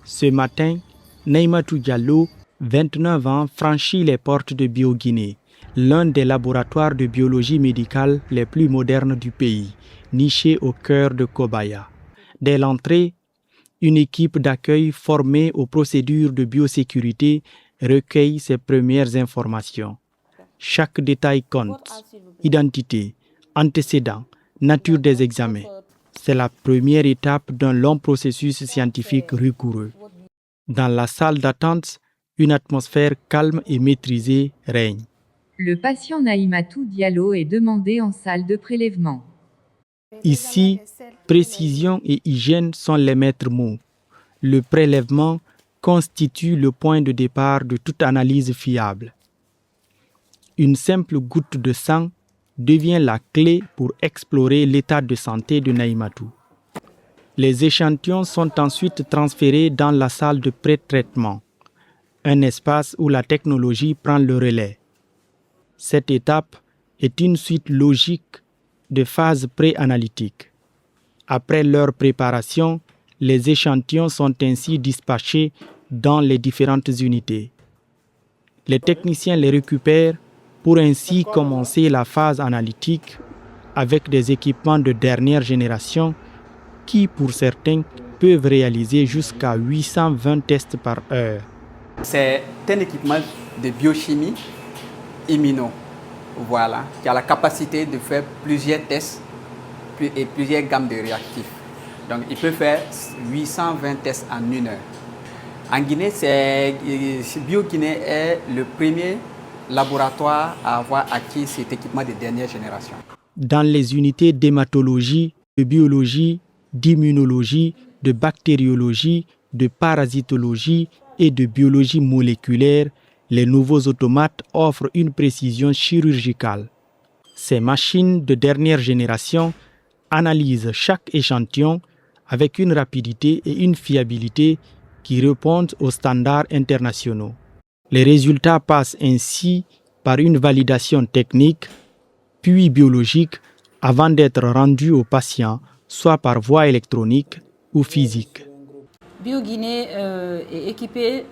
Ce matin, Neymatou Diallo, 29 ans, franchit les portes de BioGuinée, l'un des laboratoires de biologie médicale les plus modernes du pays, niché au cœur de Kobaya. Dès l'entrée, une équipe d'accueil formée aux procédures de biosécurité recueille ses premières informations. Chaque détail compte: identité, antécédents, nature des examens. C'est la première étape d'un long processus scientifique rigoureux. Dans la salle d'attente, une atmosphère calme et maîtrisée règne. Le patient Neymatou Diallo est demandé en salle de prélèvement. Ici, précision et hygiène sont les maîtres mots. Le prélèvement constitue le point de départ de toute analyse fiable. Une simple goutte de sang devient la clé pour explorer l'état de santé de Neymatou. Les échantillons sont ensuite transférés dans la salle de pré-traitement, un espace où la technologie prend le relais. Cette étape est une suite logique de phases pré-analytiques. Après leur préparation, les échantillons sont ainsi dispatchés dans les différentes unités. Les techniciens les récupèrent pour ainsi commencer la phase analytique avec des équipements de dernière génération qui, pour certains, peuvent réaliser jusqu'à 820 tests par heure. C'est un équipement de biochimie immuno, qui a la capacité de faire plusieurs tests et plusieurs gammes de réactifs. Donc, il peut faire 820 tests en 1 heure. En Guinée, BioGuinée est le premier laboratoire à avoir acquis cet équipement de dernière génération. Dans les unités d'hématologie, de biologie, d'immunologie, de bactériologie, de parasitologie et de biologie moléculaire, les nouveaux automates offrent une précision chirurgicale. Ces machines de dernière génération analysent chaque échantillon avec une rapidité et une fiabilité qui répondent aux standards internationaux. Les résultats passent ainsi par une validation technique, puis biologique, avant d'être rendus aux patients, soit par voie électronique ou physique. BioGuinée est équipé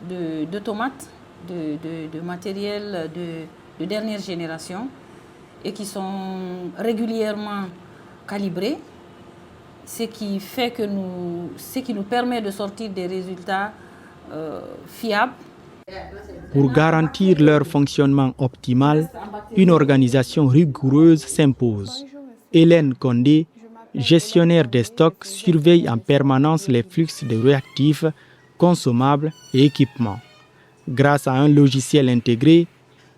d'automates, de matériel de dernière génération et qui sont régulièrement calibrés, ce qui nous permet de sortir des résultats fiables. Pour garantir leur fonctionnement optimal, une organisation rigoureuse s'impose. Hélène Condé, gestionnaire des stocks, surveille en permanence les flux de réactifs, consommables et équipements. Grâce à un logiciel intégré,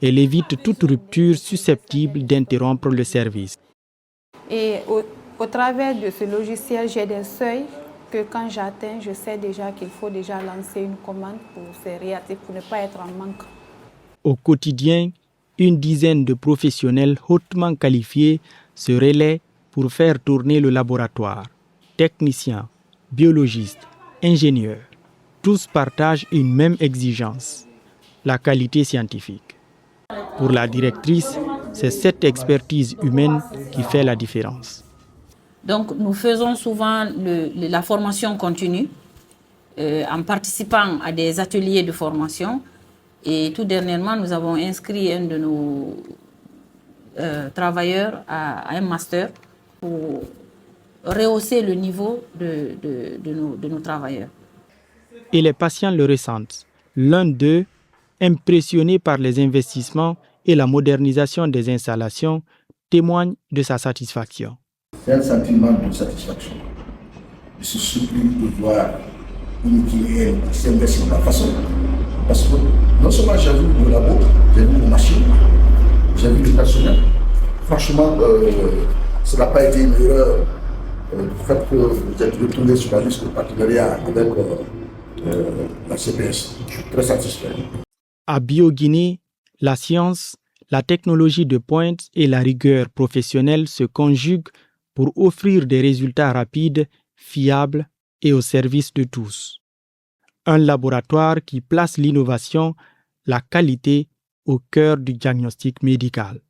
elle évite toute rupture susceptible d'interrompre le service. Et au travers de ce logiciel, j'ai des seuils que quand j'atteins, je sais déjà qu'il faut déjà lancer une commande pour ces réactifs pour ne pas être en manque. Au quotidien, une dizaine de professionnels hautement qualifiés se relaient pour faire tourner le laboratoire. Techniciens, biologistes, ingénieurs, tous partagent une même exigence, la qualité scientifique. Pour la directrice, c'est cette expertise humaine qui fait la différence. Donc nous faisons souvent la formation continue en participant à des ateliers de formation. Et tout dernièrement, nous avons inscrit un de nos travailleurs à un master pour rehausser le niveau de nos travailleurs. Et les patients le ressentent. L'un d'eux, impressionné par les investissements et la modernisation des installations, témoigne de sa satisfaction. C'est un sentiment de satisfaction. Je suis surpris de voir une qui s'investit de la façon. Parce que non seulement j'ai vu le labo, j'ai vu les machines, j'ai vu le personnel. Franchement, ça n'a pas été une erreur. Le fait que vous êtes retourné sur la liste de partenariat avec la CPS. Je suis très satisfait. À BioGuinée, la science, la technologie de pointe et la rigueur professionnelle se conjuguent pour offrir des résultats rapides, fiables et au service de tous. Un laboratoire qui place l'innovation, la qualité au cœur du diagnostic médical.